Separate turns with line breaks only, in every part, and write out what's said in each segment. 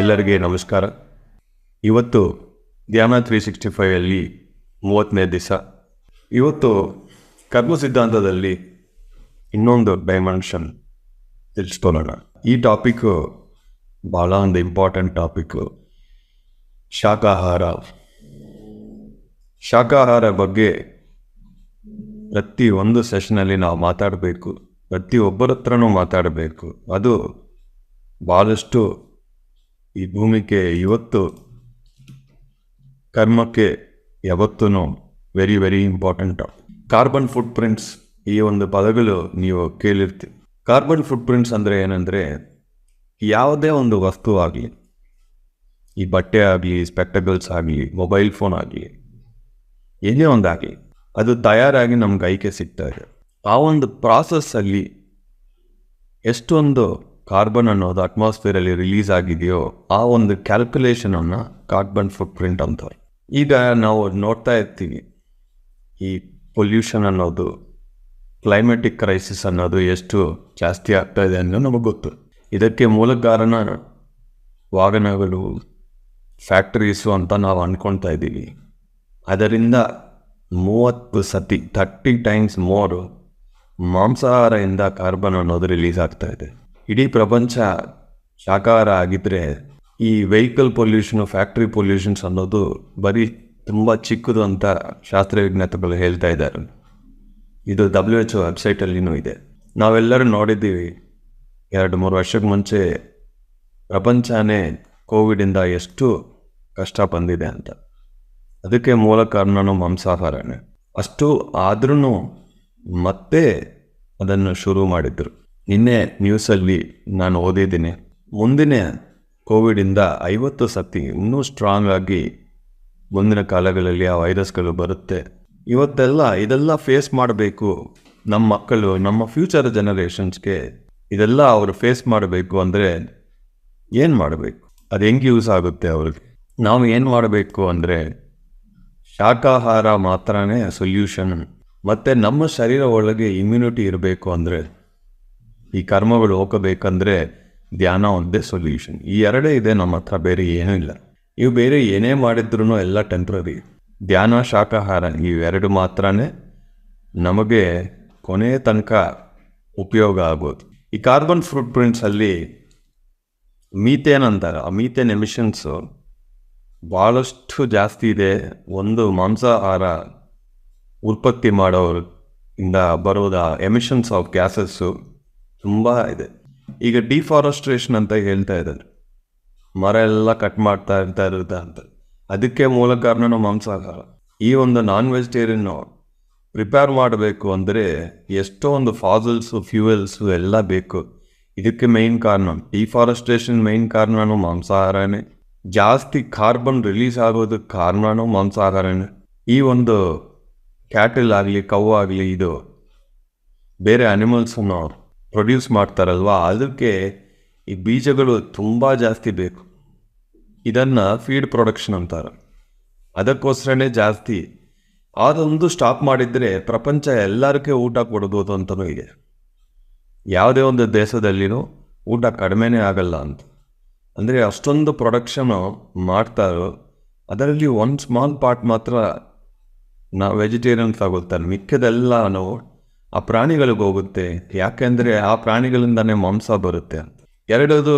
ಎಲ್ಲರಿಗೆ ನಮಸ್ಕಾರ. ಇವತ್ತು ಧ್ಯಾನ 365 30ನೇ ದಿವಸ. ಇವತ್ತು ಕರ್ಮ ಸಿದ್ಧಾಂತದಲ್ಲಿ ಇನ್ನೊಂದು ಡೈಮೆನ್ಷನ್ ತಿಳಿಸ್ಕೊಳ್ಳೋಣ. ಈ ಟಾಪಿಕ್ಕು ಭಾಳ ಒಂದು ಇಂಪಾರ್ಟೆಂಟ್ ಟಾಪಿಕ್ಕು. ಶಾಕಾಹಾರ ಬಗ್ಗೆ ಪ್ರತಿ ಒಂದು ಸೆಷನಲ್ಲಿ ನಾವು ಮಾತಾಡಬೇಕು, ಪ್ರತಿಯೊಬ್ಬರ ಹತ್ರನೂ ಮಾತಾಡಬೇಕು. ಅದು ಭಾಳಷ್ಟು ಈ ಭೂಮಿಗೆ ಇವತ್ತು ಕರ್ಮಕ್ಕೆ ಯಾವತ್ತೂ very very important. Carbon foot prints ಈ ಒಂದು ಪದಗಳು ನೀವು ಕೇಳಿರ್ತೀವಿ. ಕಾರ್ಬನ್ ಫುಟ್ ಪ್ರಿಂಟ್ಸ್ ಅಂದರೆ ಏನಂದರೆ, ಯಾವುದೇ ಒಂದು ವಸ್ತು ಆಗಲಿ, ಈ ಬಟ್ಟೆ ಆಗಲಿ, ಸ್ಪೆಕ್ಟಕಲ್ಸ್ ಆಗಲಿ, ಮೊಬೈಲ್ ಫೋನ್ ಆಗಲಿ, ಏನೇ ಒಂದಾಗಲಿ, ಅದು ತಯಾರಾಗಿ ನಮ್ಮ ಕೈಗೆ ಸಿಗ್ತಾ ಇದೆ. ಆ ಒಂದು ಪ್ರಾಸೆಸ್ಸಲ್ಲಿ ಎಷ್ಟೊಂದು ಕಾರ್ಬನ್ ಅನ್ನೋದು ಅಟ್ಮಾಸ್ಫಿಯರಲ್ಲಿ ರಿಲೀಸ್ ಆಗಿದೆಯೋ ಆ ಒಂದು ಕ್ಯಾಲ್ಕುಲೇಷನನ್ನು ಕಾರ್ಬನ್ ಫುಟ್ ಪ್ರಿಂಟ್ ಅಂತಾರೆ. ಈಗ ನಾವು ನೋಡ್ತಾ ಇರ್ತೀವಿ, ಈ ಪೊಲ್ಯೂಷನ್ ಅನ್ನೋದು, ಕ್ಲೈಮೆಟಿಕ್ ಕ್ರೈಸಿಸ್ ಅನ್ನೋದು ಎಷ್ಟು ಜಾಸ್ತಿ ಆಗ್ತಾ ಇದೆ ಅನ್ನೋದು ನಮಗೆ ಗೊತ್ತು. ಇದಕ್ಕೆ ಮೂಲ ಕಾರಣ ವಾಹನಗಳು, ಫ್ಯಾಕ್ಟ್ರೀಸು ಅಂತ ನಾವು ಅಂದ್ಕೊಳ್ತಾ ಇದ್ದೀವಿ. ಅದರಿಂದ 30 ಟೈಮ್ಸ್ ಮೋರು ಮಾಂಸಾಹಾರದಿಂದ ಕಾರ್ಬನ್ ಅನ್ನೋದು ರಿಲೀಸ್ ಆಗ್ತಾ ಇದೆ. ಇಡೀ ಪ್ರಪಂಚ ಶಾಕಾಹಾರ ಆಗಿದ್ದರೆ ಈ ವೆಹಿಕಲ್ ಪೊಲ್ಯೂಷನು, ಫ್ಯಾಕ್ಟ್ರಿ ಪೊಲ್ಯೂಷನ್ಸ್ ಅನ್ನೋದು ಬರೀ ತುಂಬ ಚಿಕ್ಕದು ಅಂತ ಶಾಸ್ತ್ರವಿಜ್ಞಾನಿಗಳು ಹೇಳ್ತಾ ಇದ್ದಾರೆ. ಇದು WHO ವೆಬ್ಸೈಟಲ್ಲಿನೂ ಇದೆ. ನಾವೆಲ್ಲರೂ ನೋಡಿದ್ದೀವಿ, 2-3 ವರ್ಷಕ್ಕೆ ಮುಂಚೆ ಪ್ರಪಂಚನೇ ಕೋವಿಡಿಂದ ಎಷ್ಟು ಕಷ್ಟ ಬಂದಿದೆ ಅಂತ. ಅದಕ್ಕೆ ಮೂಲ ಕಾರಣನೂ ಮಾಂಸಾಹಾರನೇ. ಅಷ್ಟು ಆದ್ರೂ ಮತ್ತೆ ಅದನ್ನು ಶುರು ಮಾಡಿದ್ರು. ನಿನ್ನೆ ನ್ಯೂಸಲ್ಲಿ ನಾನು ಓದಿದ್ದೀನಿ, ಮುಂದಿನ ಕೋವಿಡಿಂದ 50 ಸತಿ ಇನ್ನೂ ಸ್ಟ್ರಾಂಗ್ ಆಗಿ ಮುಂದಿನ ಕಾಲಗಳಲ್ಲಿ ಆ ವೈರಸ್ಗಳು ಬರುತ್ತೆ. ಇದೆಲ್ಲ ಫೇಸ್ ಮಾಡಬೇಕು ನಮ್ಮ ಮಕ್ಕಳು, ನಮ್ಮ ಫ್ಯೂಚರ್ ಜನರೇಷನ್ಸ್ಗೆ ಇದೆಲ್ಲ ಅವರು ಫೇಸ್ ಮಾಡಬೇಕು ಅಂದರೆ ಏನು ಮಾಡಬೇಕು, ಅದು ಹೆಂಗೆ ಯೂಸ್ ಆಗುತ್ತೆ ಅವ್ರಿಗೆ? ನಾವು ಏನು ಮಾಡಬೇಕು ಅಂದರೆ, ಶಾಕಾಹಾರ ಮಾತ್ರನೇ ಸೊಲ್ಯೂಷನ್. ಮತ್ತು ನಮ್ಮ ಶರೀರ ಒಳಗೆ ಇಮ್ಯುನಿಟಿ ಇರಬೇಕು ಅಂದರೆ, ಈ ಕರ್ಮಗಳು ಹೋಗಬೇಕಂದ್ರೆ ಧ್ಯಾನ ಒಂದೇ ಸೊಲ್ಯೂಷನ್. ಈ ಎರಡೇ ಇದೆ ನಮ್ಮ ಹತ್ರ, ಬೇರೆ ಏನೂ ಇಲ್ಲ. ಇವು ಬೇರೆ ಏನೇ ಮಾಡಿದ್ರೂ ಎಲ್ಲ ಟೆಂಪ್ರರಿ. ಧ್ಯಾನ, ಶಾಕಾಹಾರ ಇವೆರಡು ಮಾತ್ರನೇ ನಮಗೆ ಕೊನೆಯ ತನಕ ಉಪಯೋಗ ಆಗೋದು. ಈ ಕಾರ್ಬನ್ ಫುಟ್ ಪ್ರಿಂಟ್ಸಲ್ಲಿ ಮೀಥೇನ್ ಅಂತಾರೆ, ಆ ಮೀಥೇನ್ ಎಮಿಷನ್ಸು ಭಾಳಷ್ಟು ಜಾಸ್ತಿ ಇದೆ. ಒಂದು ಮಾಂಸಾಹಾರ ಉತ್ಪತ್ತಿ ಮಾಡೋರಿಂದ ಬರೋದ ಎಮಿಷನ್ಸ್ ಆಫ್ ಗ್ಯಾಸಸ್ಸು ತುಂಬ ಇದೆ. ಈಗ ಡಿಫಾರೆಸ್ಟ್ರೇಷನ್ ಅಂತ ಹೇಳ್ತಾ ಇದ್ದಾರೆ, ಮರ ಎಲ್ಲ ಕಟ್ ಮಾಡ್ತಾ ಇರುತ್ತೆ ಅಂತ. ಅದಕ್ಕೆ ಮೂಲ ಕಾರಣನೂ ಮಾಂಸಾಹಾರ. ಈ ಒಂದು ನಾನ್ ವೆಜಿಟೇರಿಯನ್ನು ಪ್ರಿಪೇರ್ ಮಾಡಬೇಕು ಅಂದರೆ ಎಷ್ಟೋ ಒಂದು ಫಾಸಲ್ಸು, ಫ್ಯೂಯಲ್ಸು ಎಲ್ಲ ಬೇಕು. ಇದಕ್ಕೆ ಮೇಯ್ನ್ ಕಾರಣ ಡಿಫಾರೆಸ್ಟ್ರೇಷನ್, ಮೇಯ್ನ್ ಕಾರಣನೂ ಮಾಂಸಾಹಾರನೇ. ಜಾಸ್ತಿ ಕಾರ್ಬನ್ ರಿಲೀಸ್ ಆಗೋದಕ್ಕೆ ಕಾರಣನೂ ಮಾಂಸಾಹಾರನೇ. ಈ ಒಂದು ಕ್ಯಾಟಲ್ ಆಗಲಿ, ಕೌ ಆಗಲಿ, ಇದು ಬೇರೆ ಅನಿಮಲ್ಸನ್ನು ಪ್ರೊಡ್ಯೂಸ್ ಮಾಡ್ತಾರಲ್ವ, ಅದಕ್ಕೆ ಈ ಬೀಜಗಳು ತುಂಬ ಜಾಸ್ತಿ ಬೇಕು. ಇದನ್ನು ಫೀಡ್ ಪ್ರೊಡಕ್ಷನ್ ಅಂತಾರೆ. ಅದಕ್ಕೋಸ್ಕರನೇ ಜಾಸ್ತಿ. ಅದೊಂದು ಸ್ಟಾಪ್ ಮಾಡಿದರೆ ಪ್ರಪಂಚ ಎಲ್ಲರಿಗೂ ಊಟ ಕೊಡ್ಬೋದು ಅಂತಲೂ ಇದೆ. ಯಾವುದೇ ಒಂದು ದೇಶದಲ್ಲಿನೂ ಊಟ ಕಡಿಮೆನೇ ಆಗಲ್ಲ ಅಂತ. ಅಂದರೆ ಅಷ್ಟೊಂದು ಪ್ರೊಡಕ್ಷನು ಮಾಡ್ತಾರೋ, ಅದರಲ್ಲಿ ಒಂದು ಸ್ಮಾಲ್ ಪಾರ್ಟ್ ಮಾತ್ರ ನಾವು ವೆಜಿಟೇರಿಯನ್ಸ್ ಆಗುತ್ತಾರೆ. ಮಿಕ್ಕದೆಲ್ಲ ನಾವು ಆ ಪ್ರಾಣಿಗಳಿಗೆ ಹೋಗುತ್ತೆ. ಯಾಕೆಂದರೆ ಆ ಪ್ರಾಣಿಗಳಿಂದನೇ ಮಾಂಸ ಬರುತ್ತೆ ಅಂತ. ಎರಡದು,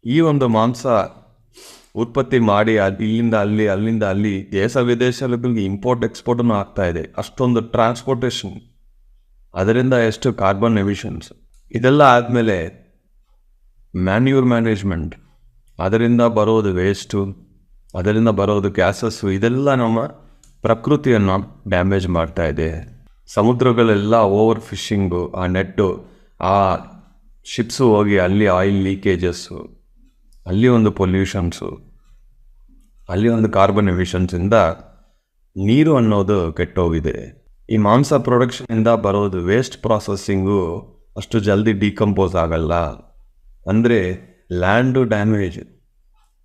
ಈ ಒಂದು ಮಾಂಸ ಉತ್ಪತ್ತಿ ಮಾಡಿ ಇಲ್ಲಿಂದ ಅಲ್ಲಿ, ಅಲ್ಲಿಂದ ಅಲ್ಲಿ, ದೇಶ ವಿದೇಶಗಳಿಗೆ ಇಂಪೋರ್ಟ್ ಎಕ್ಸ್ಪೋರ್ಟನ್ನು ಆಗ್ತಾ ಇದೆ. ಅಷ್ಟೊಂದು ಟ್ರಾನ್ಸ್ಪೋರ್ಟೇಷನ್, ಅದರಿಂದ ಎಷ್ಟು ಕಾರ್ಬನ್ ಎಮಿಷನ್ಸ್. ಇದೆಲ್ಲ ಆದಮೇಲೆ ಮ್ಯಾನ್ಯೂರ್ ಮ್ಯಾನೇಜ್ಮೆಂಟ್, ಅದರಿಂದ ಬರೋದು ವೇಸ್ಟು, ಅದರಿಂದ ಬರೋದು ಗ್ಯಾಸಸ್ಸು, ಇದೆಲ್ಲ ನಮ್ಮ ಪ್ರಕೃತಿಯನ್ನು ಡ್ಯಾಮೇಜ್ ಮಾಡ್ತಾ ಇದೆ. ಸಮುದ್ರಗಳೆಲ್ಲ ಓವರ್ ಫಿಶಿಂಗು, ಆ ನೆಟ್ಟು, ಆ ಶಿಪ್ಸು ಹೋಗಿ ಅಲ್ಲಿ ಆಯಿಲ್ ಲೀಕೇಜಸ್ಸು, ಅಲ್ಲಿ ಒಂದು ಪೊಲ್ಯೂಷನ್ಸು, ಅಲ್ಲಿ ಒಂದು ಕಾರ್ಬನ್ ಎಮಿಷನ್ಸಿಂದ ನೀರು ಅನ್ನೋದು ಕೆಟ್ಟೋಗಿದೆ. ಈ ಮಾಂಸ ಪ್ರೊಡಕ್ಷನಿಂದ ಬರೋದು ವೇಸ್ಟ್ ಪ್ರಾಸೆಸ್ಸಿಂಗು ಅಷ್ಟು ಜಲ್ದಿ ಡಿಕಂಪೋಸ್ ಆಗಲ್ಲ. ಅಂದರೆ ಲ್ಯಾಂಡು ಡ್ಯಾಮೇಜ್,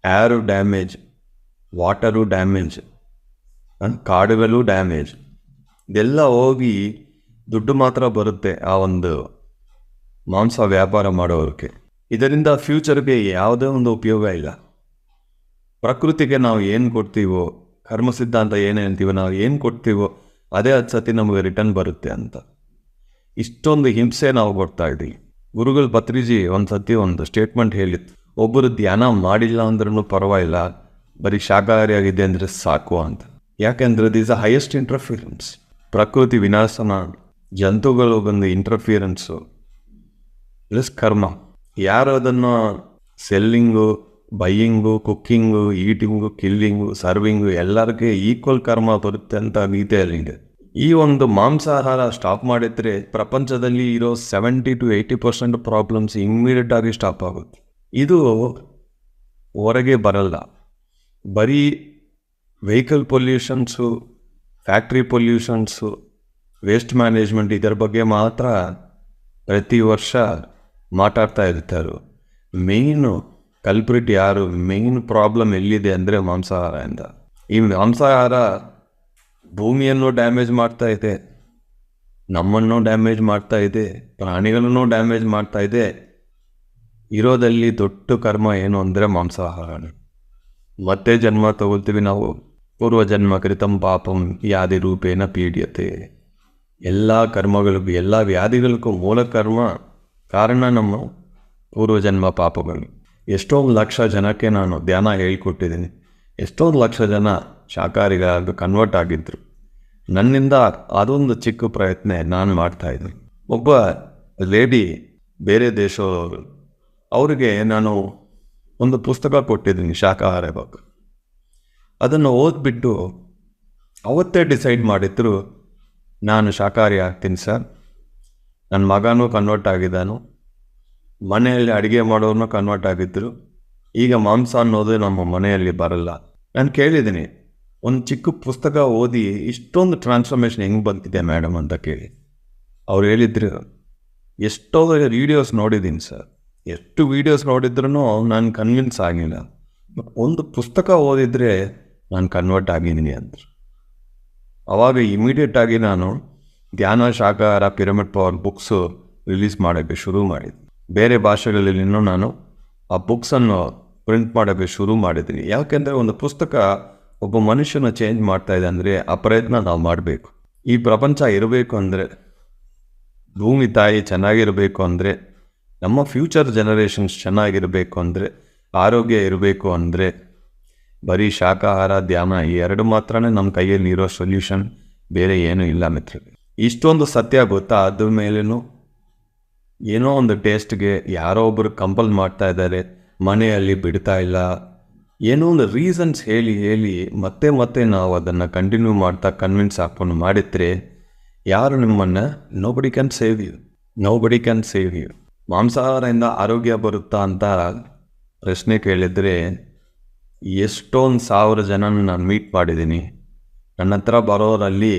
ಏರು ಡ್ಯಾಮೇಜ್, ವಾಟರು ಡ್ಯಾಮೇಜ್, ಕಾಡುಗಳು ಡ್ಯಾಮೇಜ್. ಇದೆಲ್ಲ ಹೋಗಿ ದುಡ್ಡು ಮಾತ್ರ ಬರುತ್ತೆ ಆ ಒಂದು ಮಾಂಸ ವ್ಯಾಪಾರ ಮಾಡೋರಿಗೆ. ಇದರಿಂದ ಫ್ಯೂಚರ್ಗೆ ಯಾವುದೇ ಒಂದು ಉಪಯೋಗ ಇಲ್ಲ. ಪ್ರಕೃತಿಗೆ ನಾವು ಏನು ಕೊಡ್ತೀವೋ, ಕರ್ಮ ಸಿದ್ಧಾಂತ ಏನು ಹೇಳ್ತೀವೋ, ನಾವು ಏನು ಕೊಡ್ತೀವೋ ಅದೇ 10 ಸತಿ ನಮಗೆ ರಿಟರ್ನ್ ಬರುತ್ತೆ ಅಂತ. ಇಷ್ಟೊಂದು ಹಿಂಸೆ ನಾವು ಕೊಡ್ತಾ ಇದ್ದೀವಿ. ಗುರುಗಳು ಪತ್ರಿಜಿ ಒಂದು ಸತಿ ಒಂದು ಸ್ಟೇಟ್ಮೆಂಟ್ ಹೇಳಿತ್ತು, ಒಬ್ಬರು ಧ್ಯಾನ ಮಾಡಿಲ್ಲ ಅಂದ್ರೂ ಪರವಾಗಿಲ್ಲ, ಬರೀ ಶಾಕಾಹಾರಿಯಾಗಿದೆ ಅಂದರೆ ಸಾಕು ಅಂತ. ಯಾಕೆಂದರೆ ದಿಸ್ ಅ ಹೈಯೆಸ್ಟ್ ಇಂಟರ್ಫಿಯರೆನ್ಸ್. ಪ್ರಕೃತಿ ವಿನಾಶನ, ಜಂತುಗಳು ಬಂದು ಇಂಟರ್ಫಿಯರೆನ್ಸು ಪ್ಲಸ್ ಕರ್ಮ. ಯಾರು ಅದನ್ನು selling, buying, cooking, eating, killing, serving ಎಲ್ಲರಿಗೆ ಈಕ್ವಲ್ ಕರ್ಮ ಬರುತ್ತೆ ಅಂತ ಗೀತೆಯಲ್ಲಿದೆ. ಈ ಒಂದು ಮಾಂಸಾಹಾರ ಸ್ಟಾಪ್ ಮಾಡಿದ್ರೆ ಪ್ರಪಂಚದಲ್ಲಿ ಇರೋ 70 to 80% ಪ್ರಾಬ್ಲಮ್ಸ್ ಇಮ್ಮಿಡಿಯೇಟ್ ಆಗಿ ಸ್ಟಾಪ್ ಆಗುತ್ತೆ. ಇದು ಹೊರಗೆ ಬರಲ್ಲ. ಬರೀ vehicle pollutions, factory pollutions, waste management ಇದರ ಬಗ್ಗೆ ಮಾತ್ರ ಪ್ರತಿ ವರ್ಷ ಮಾತಾಡ್ತಾ ಇರ್ತಾರೆ. ಮೇಯ್ನು ಕಲ್ಪ್ರಿಟ್ ಯಾರು, ಮೇಯ್ನ್ ಪ್ರಾಬ್ಲಮ್ ಎಲ್ಲಿದೆ ಅಂದರೆ ಮಾಂಸಾಹಾರದಿಂದ. ಈ ಮಾಂಸಾಹಾರ ಭೂಮಿಯನ್ನು ಡ್ಯಾಮೇಜ್ ಮಾಡ್ತಾ ಇದೆ, ನಮ್ಮನ್ನು ಡ್ಯಾಮೇಜ್ ಮಾಡ್ತಾ ಇದೆ, ಪ್ರಾಣಿಗಳನ್ನು ಡ್ಯಾಮೇಜ್ ಮಾಡ್ತಾ ಇದೆ. ಇರೋದಲ್ಲಿ ದೊಡ್ಡ ಕರ್ಮ ಏನು ಅಂದರೆ ಮಾಂಸಾಹಾರ. ಮತ್ತೆ ಜನ್ಮ ತಗೊಳ್ತೀವಿ ನಾವು. ಪೂರ್ವಜನ್ಮ ಕೃತಂ ಪಾಪಂ ಯಾದಿ ರೂಪೇಣ ಪೀಡ್ಯತೆ. ಎಲ್ಲ ಕರ್ಮಗಳಿಗೂ, ಎಲ್ಲ ವ್ಯಾಧಿಗಳಿಗೂ ಮೂಲ ಕರ್ಮ ಕಾರಣ ನಮ್ಮ ಪೂರ್ವಜನ್ಮ ಪಾಪಗಳು. ಎಷ್ಟೊಂದು ಲಕ್ಷ ಜನಕ್ಕೆ ನಾನು ಧ್ಯಾನ ಹೇಳ್ಕೊಟ್ಟಿದ್ದೀನಿ. ಎಷ್ಟೊಂದು ಲಕ್ಷ ಜನ ಶಾಕಾಹಾರಿಗಳಾಗಿ ಕನ್ವರ್ಟ್ ಆಗಿದ್ದರು. ನನ್ನಿಂದ ಅದೊಂದು ಚಿಕ್ಕ ಪ್ರಯತ್ನ ನಾನು ಮಾಡ್ತಾಯಿದ್ದೆ. ಒಬ್ಬ ಲೇಡಿ ಬೇರೆ ದೇಶದವರು, ಅವರಿಗೆ ನಾನು ಒಂದು ಪುಸ್ತಕ ಕೊಟ್ಟಿದ್ದೀನಿ ಶಾಕಾಹಾರ ಬಗ್ಗೆ. ಅದನ್ನು ಓದ್ಬಿಟ್ಟು ಅವತ್ತೇ ಡಿಸೈಡ್ ಮಾಡಿದ್ರು, ನಾನು ಶಾಕಾಹಾರಿ ಆಗ್ತೀನಿ ಸರ್. ನನ್ನ ಮಗನೂ ಕನ್ವರ್ಟ್ ಆಗಿದ್ದಾನು, ಮನೆಯಲ್ಲಿ ಅಡುಗೆ ಮಾಡೋರನ್ನೂ ಕನ್ವರ್ಟ್ ಆಗಿದ್ದರು. ಈಗ ಮಾಂಸ ಅನ್ನೋದು ನಮ್ಮ ಮನೆಯಲ್ಲಿ ಬರಲ್ಲ. ನಾನು ಕೇಳಿದ್ದೀನಿ, ಒಂದು ಚಿಕ್ಕ ಪುಸ್ತಕ ಓದಿ ಇಷ್ಟೊಂದು ಟ್ರಾನ್ಸ್ಫಾರ್ಮೇಷನ್ ಹೆಂಗೆ ಬಂದಿದೆ ಮೇಡಮ್ ಅಂತ ಕೇಳಿ. ಅವ್ರು ಹೇಳಿದ್ರು, ಎಷ್ಟೋ ವೀಡಿಯೋಸ್ ನೋಡಿದ್ದೀನಿ ಸರ್, ಎಷ್ಟು ವೀಡಿಯೋಸ್ ನೋಡಿದ್ರೂ ನಾನು ಕನ್ವಿನ್ಸ್ ಆಗಿಲ್ಲ, ಒಂದು ಪುಸ್ತಕ ಓದಿದರೆ ನಾನು ಕನ್ವರ್ಟ್ ಆಗಿದ್ದೀನಿ ಅಂದರು. ಆವಾಗ ಇಮಿಡಿಯೇಟಾಗಿ ನಾನು ಧ್ಯಾನ, ಶಾಕಾಹಾರ, ಪಿರಮಿಡ್ ಪವರ್ ಬುಕ್ಸು ರಿಲೀಸ್ ಮಾಡೋಕ್ಕೆ ಶುರು ಮಾಡಿದ್ದೆ. ಬೇರೆ ಭಾಷೆಗಳಲ್ಲಿನೂ ನಾನು ಆ ಬುಕ್ಸನ್ನು ಪ್ರಿಂಟ್ ಮಾಡೋಕ್ಕೆ ಶುರು ಮಾಡಿದ್ದೀನಿ. ಯಾಕೆಂದರೆ ಒಂದು ಪುಸ್ತಕ ಒಬ್ಬ ಮನುಷ್ಯನ ಚೇಂಜ್ ಮಾಡ್ತಾ ಇದೆ ಅಂದರೆ ಆ ಪ್ರಯತ್ನ ನಾವು ಮಾಡಬೇಕು. ಈ ಪ್ರಪಂಚ ಇರಬೇಕು ಅಂದರೆ, ಭೂಮಿ ತಾಯಿ ಚೆನ್ನಾಗಿರಬೇಕು ಅಂದರೆ, ನಮ್ಮ ಫ್ಯೂಚರ್ ಜನರೇಷನ್ಸ್ ಚೆನ್ನಾಗಿರಬೇಕು ಅಂದರೆ, ಆರೋಗ್ಯ ಇರಬೇಕು ಅಂದರೆ, ಬರೀ ಶಾಕಾಹಾರ, ಧ್ಯಾನ ಈ ಎರಡು ಮಾತ್ರನೇ ನಮ್ಮ ಕೈಯಲ್ಲಿ ಇರೋ ಸೊಲ್ಯೂಷನ್, ಬೇರೆ ಏನೂ ಇಲ್ಲ ಮಿತ್ರರೇ. ಇಷ್ಟೊಂದು ಸತ್ಯ ಗೊತ್ತಾ? ಅದ್ರ ಮೇಲೇನು ಏನೋ ಒಂದು ಟೇಸ್ಟ್ಗೆ ಯಾರೋ ಒಬ್ಬರು ಕಂಪಲ್ ಮಾಡ್ತಾ ಇದ್ದಾರೆ, ಮನೆಯಲ್ಲಿ ಬಿಡ್ತಾ ಇಲ್ಲ, ಏನೋ ಒಂದು ರೀಸನ್ಸ್ ಹೇಳಿ ಹೇಳಿ ಮತ್ತೆ ಮತ್ತೆ ನಾವು ಅದನ್ನು ಕಂಟಿನ್ಯೂ ಮಾಡ್ತಾ ಕನ್ವಿನ್ಸ್ ಹಾಕ್ಕೊಂಡು ಮಾಡಿದ್ರೆ ಯಾರು ನಿಮ್ಮನ್ನು nobody can save you, nobody can save you. ಮಾಂಸಾಹಾರದಿಂದ ಆರೋಗ್ಯ ಬರುತ್ತಾ ಅಂತ ಪ್ರಶ್ನೆ ಕೇಳಿದರೆ ಎಷ್ಟೊಂದು 1000 ಜನನ ನಾನು ಮೀಟ್ ಮಾಡಿದ್ದೀನಿ. ನನ್ನ ಹತ್ರ ಬರೋರಲ್ಲಿ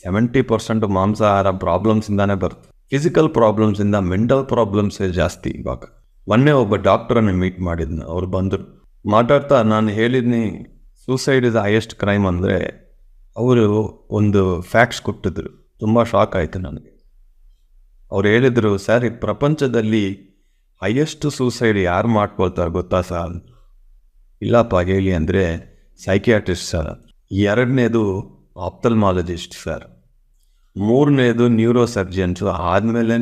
70% ಮಾಂಸಾಹಾರ ಪ್ರಾಬ್ಲಮ್ಸಿಂದಾನೇ ಬರುತ್ತೆ. ಫಿಸಿಕಲ್ ಪ್ರಾಬ್ಲಮ್ಸಿಂದ ಮೆಂಟಲ್ ಪ್ರಾಬ್ಲಮ್ಸೇ ಜಾಸ್ತಿ. ಇವಾಗ ಮೊನ್ನೆ ಒಬ್ಬ ಡಾಕ್ಟ್ರನ್ನು ಮೀಟ್ ಮಾಡಿದ್ನು. ಅವ್ರು ಬಂದರು ಮಾತಾಡ್ತಾ, ನಾನು ಹೇಳಿದ್ನಿ ಸೂಸೈಡ್ ಇಸ್ ಹೈಯೆಸ್ಟ್ ಕ್ರೈಮ್ ಅಂದರೆ ಅವರು ಒಂದು ಫ್ಯಾಕ್ಟ್ಸ್ ಕೊಟ್ಟಿದ್ರು. ತುಂಬ ಶಾಕ್ ಆಯಿತು ನನಗೆ. ಅವ್ರು ಹೇಳಿದರು, ಸರ್ ಈ ಪ್ರಪಂಚದಲ್ಲಿ ಹೈಯೆಸ್ಟ್ ಸೂಸೈಡ್ ಯಾರು ಮಾಡ್ಕೊಳ್ತಾರೆ ಗೊತ್ತಾ ಸರ್? ಇಲ್ಲಪ್ಪ ಹೇಳಿ ಅಂದರೆ ಸೈಕಿಯಾಟ್ರಿಸ್ಟ್ ಸರ್, ಎರಡನೇದು ಆಪ್ಥಲ್ಮಾಲಜಿಸ್ಟ್ ಸರ್, ಮೂರನೇದು ನ್ಯೂರೋ ಸರ್ಜನ್ಸು, ಆದಮೇಲೆ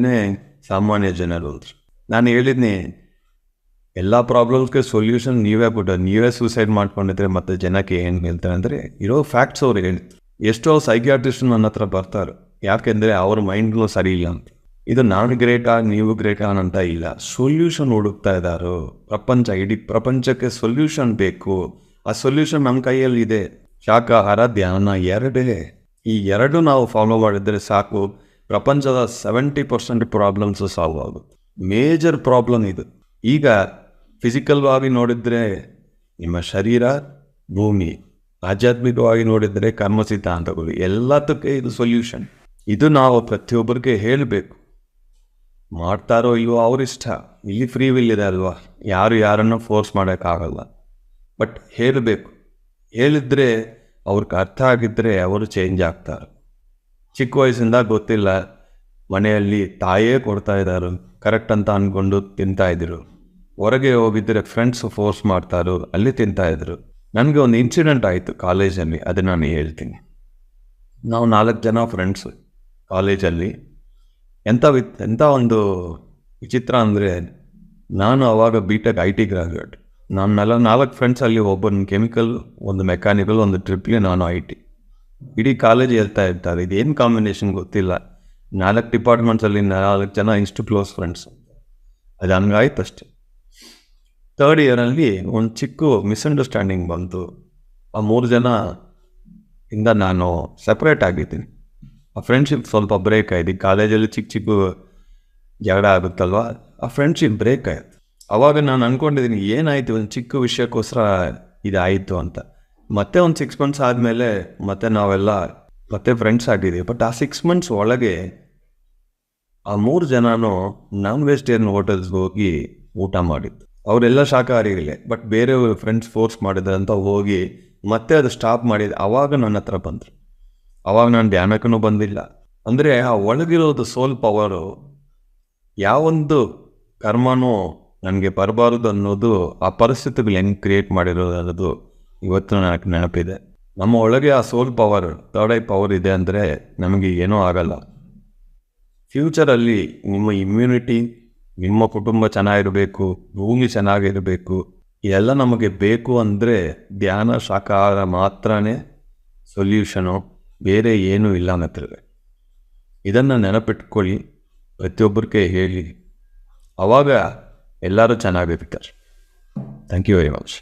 ಸಾಮಾನ್ಯ ಜನರು ಅಂದರು. ನಾನು ಹೇಳಿದ್ನಿ, ಎಲ್ಲ ಪ್ರಾಬ್ಲಮ್ಸ್ಗೆ ಸೊಲ್ಯೂಷನ್ ನೀವೇ ಕೊಟ್ಟರು, ನೀವೇ ಸೂಸೈಡ್ ಮಾಡ್ಕೊಂಡಿದ್ರೆ ಮತ್ತೆ ಜನಕ್ಕೆ ಏನು ಹೇಳ್ತಾರೆ ಅಂದರೆ ಇರೋ ಫ್ಯಾಕ್ಟ್ಸ್ ಅವ್ರು ಹೇಳಿದ್ರು. ಎಷ್ಟೋ ಸೈಕಿಯಾಟ್ರಿಸ್ಟ್ ನನ್ನ ಹತ್ರ ಬರ್ತಾರೆ, ಯಾಕೆಂದರೆ ಅವ್ರ ಮೈಂಡ್ನೂ ಸರಿ ಇಲ್ಲ ಅಂತ. ಇದು ನಾನು ಗ್ರೇಟಾ ನೀವು ಗ್ರೇಟಾ ಅಂತ ಇಲ್ಲ, ಸೊಲ್ಯೂಷನ್ ಹುಡುಕ್ತಾ ಇದ್ದಾರೋ ಪ್ರಪಂಚ, ಇಡೀ ಪ್ರಪಂಚಕ್ಕೆ ಸೊಲ್ಯೂಷನ್ ಬೇಕು. ಆ ಸೊಲ್ಯೂಷನ್ ನಮ್ಮ ಕೈಯಲ್ಲಿ ಇದೆ. ಶಾಕಾಹಾರ, ಧ್ಯಾನ ಎರಡೇ, ಈ ಎರಡು ನಾವು ಫಾಲೋ ಮಾಡಿದರೆ ಸಾಕು, ಪ್ರಪಂಚದ 70% ಪ್ರಾಬ್ಲಮ್ಸು ಸಾಲ್ವ್ ಆಗುತ್ತೆ. ಮೇಜರ್ ಪ್ರಾಬ್ಲಮ್ ಇದು. ಈಗ ಫಿಸಿಕಲ್ವಾಗಿ ನೋಡಿದರೆ ನಿಮ್ಮ ಶರೀರ, ಭೂಮಿ, ಆಧ್ಯಾತ್ಮಿಕವಾಗಿ ನೋಡಿದರೆ ಕರ್ಮ ಸಿದ್ಧಾಂತಗಳು, ಎಲ್ಲದಕ್ಕೆ ಇದು ಸೊಲ್ಯೂಷನ್. ಇದು ನಾವು ಪ್ರತಿಯೊಬ್ಬರಿಗೆ ಹೇಳಬೇಕು. ಮಾಡ್ತಾರೋ ಇಲ್ವೋ ಅವರಿಷ್ಟ, ಇಲ್ಲಿ ಫ್ರೀ ವಿಲ್ ಇದೆ ಅಲ್ವಾ, ಯಾರು ಯಾರನ್ನು ಫೋರ್ಸ್ ಮಾಡೋಕ್ಕಾಗಲ್ಲ. ಬಟ್ ಹೇಳಬೇಕು. ಹೇಳಿದ್ರೆ ಅವ್ರಿಗೆ ಅರ್ಥ ಆಗಿದ್ದರೆ ಅವರು ಚೇಂಜ್ ಆಗ್ತಾರೆ. ಚಿಕ್ಕ ವಯಸ್ಸಿಂದ ಗೊತ್ತಿಲ್ಲ, ಮನೆಯಲ್ಲಿ ತಾಯೇ ಕೊಡ್ತಾ ಇದ್ದಾರೆ ಕರೆಕ್ಟ್ ಅಂತ ಅಂದ್ಕೊಂಡು ತಿಂತಾಯಿದ್ರು. ಹೊರಗೆ ಹೋಗಿದ್ದರೆ ಫ್ರೆಂಡ್ಸ್ ಫೋರ್ಸ್ ಮಾಡ್ತಾರೋ, ಅಲ್ಲಿ ತಿಂತಾಯಿದ್ರು. ನನಗೆ ಒಂದು ಇನ್ಸಿಡೆಂಟ್ ಆಯಿತು ಕಾಲೇಜಲ್ಲಿ, ಅದು ನಾನು ಹೇಳ್ತೀನಿ. ನಾವು 4 ಜನ ಫ್ರೆಂಡ್ಸು ಕಾಲೇಜಲ್ಲಿ. ಎಂಥ ಒಂದು ವಿಚಿತ್ರ ಅಂದರೆ, ನಾನು ಆವಾಗ BTech IT ಗ್ರಾಜುಯೇಟ್. ನಾನು 4 ಫ್ರೆಂಡ್ಸಲ್ಲಿ ಒಬ್ಬನು ಕೆಮಿಕಲ್, ಒಂದು ಮೆಕ್ಯಾನಿಕಲ್, ಒಂದು ಟ್ರಿಪ್ಲಿ, ನಾನು IT. ಇಡೀ ಕಾಲೇಜ್ ಹೇಳ್ತಾ ಇರ್ತಾರೆ, ಇದೇನು ಕಾಂಬಿನೇಷನ್ ಗೊತ್ತಿಲ್ಲ, 4 ಡಿಪಾರ್ಟ್ಮೆಂಟ್ಸಲ್ಲಿ 4 ಜನ ಇಷ್ಟು ಕ್ಲೋಸ್ ಫ್ರೆಂಡ್ಸ್. ಅದು ಹಂಗಾಯ್ತು ಅಷ್ಟೆ. 3rd ಇಯರಲ್ಲಿ ಒಂದು ಚಿಕ್ಕ ಮಿಸ್ಅಂಡರ್ಸ್ಟ್ಯಾಂಡಿಂಗ್ ಬಂತು. ಆ 3 ಜನ ಇಂದ ನಾನು ಸಪ್ರೇಟ್ ಆಗಿದ್ದೀನಿ. ಆ ಫ್ರೆಂಡ್ಶಿಪ್ ಸ್ವಲ್ಪ ಬ್ರೇಕ್ ಆಯ್ತು. ಕಾಲೇಜಲ್ಲಿ ಚಿಕ್ಕ ಜಗಳ ಆಗುತ್ತಲ್ವ, ಆ ಫ್ರೆಂಡ್ಶಿಪ್ ಬ್ರೇಕ್ ಆಯಿತು. ಆವಾಗ ನಾನು ಅಂದ್ಕೊಂಡಿದ್ದೀನಿ, ಏನಾಯಿತು, ಒಂದು ಚಿಕ್ಕ ವಿಷಯಕ್ಕೋಸ್ಕರ ಇದಾಯಿತು ಅಂತ. ಮತ್ತೆ ಒಂದು 6 months ಆದಮೇಲೆ ನಾವೆಲ್ಲ ಮತ್ತೆ ಫ್ರೆಂಡ್ಸ್ ಆಗಿದ್ದೀವಿ. ಬಟ್ ಆ 6 months ಒಳಗೆ ಆ 3 ಜನನೂ ನಾನ್ ವೆಜಿಟೇರಿಯನ್ ಹೋಟೆಲ್ಸ್ಗೆ ಹೋಗಿ ಊಟ ಮಾಡಿದ್ದು. ಅವರೆಲ್ಲ ಶಾಕಾಹಾರಿಗಳೇ, ಬಟ್ ಬೇರೆ ಫ್ರೆಂಡ್ಸ್ ಫೋರ್ಸ್ ಮಾಡಿದ್ರೆ ಅಂತ ಹೋಗಿ ಮತ್ತೆ ಅದು ಸ್ಟಾಪ್ ಮಾಡಿದ್ದು. ಆವಾಗ ನನ್ನ ಹತ್ರ ಬಂದರು. ಆವಾಗ ನಾನು ಧ್ಯಾನಕ್ಕೂ ಬಂದಿಲ್ಲ. ಅಂದರೆ ಆ ಒಳಗಿರೋದು ಸೋಲ್ ಪವರು, ಯಾವೊಂದು ಕರ್ಮನೂ ನನಗೆ ಬರಬಾರ್ದು ಅನ್ನೋದು ಆ ಪರಿಸ್ಥಿತಿಗಳು ಹೆಂಗೆ ಕ್ರಿಯೇಟ್ ಮಾಡಿರೋದು ಅನ್ನೋದು ಇವತ್ತು ನನಗೆ ನೆನಪಿದೆ. ನಮ್ಮ ಒಳಗೆ ಆ ಸೋಲ್ ಪವರ್, ಥರ್ಡ್ ಐ ಪವರ್ ಇದೆ ಅಂದರೆ ನಮಗೆ ಏನೂ ಆಗಲ್ಲ. ಫ್ಯೂಚರಲ್ಲಿ ನಿಮ್ಮ ಇಮ್ಯುನಿಟಿ, ನಿಮ್ಮ ಕುಟುಂಬ ಚೆನ್ನಾಗಿರಬೇಕು, ಭೂಮಿ ಚೆನ್ನಾಗಿರಬೇಕು, ಇದೆಲ್ಲ ನಮಗೆ ಬೇಕು ಅಂದರೆ ಧ್ಯಾನ, ಶಾಕಾಹಾರ ಮಾತ್ರನೇ ಸೊಲ್ಯೂಷನು, ಬೇರೆ ಏನೂ ಇಲ್ಲ ಅನ್ನತ್ತಿಲ್ಲ. ಇದನ್ನು ನೆನಪಿಟ್ಕೊಳ್ಳಿ, ಪ್ರತಿಯೊಬ್ಬರಿಗೆ ಹೇಳಿ, ಆವಾಗ ಎಲ್ಲರೂ ಚೆನ್ನಾಗಿರ್ತಾರೆ. Thank you very much.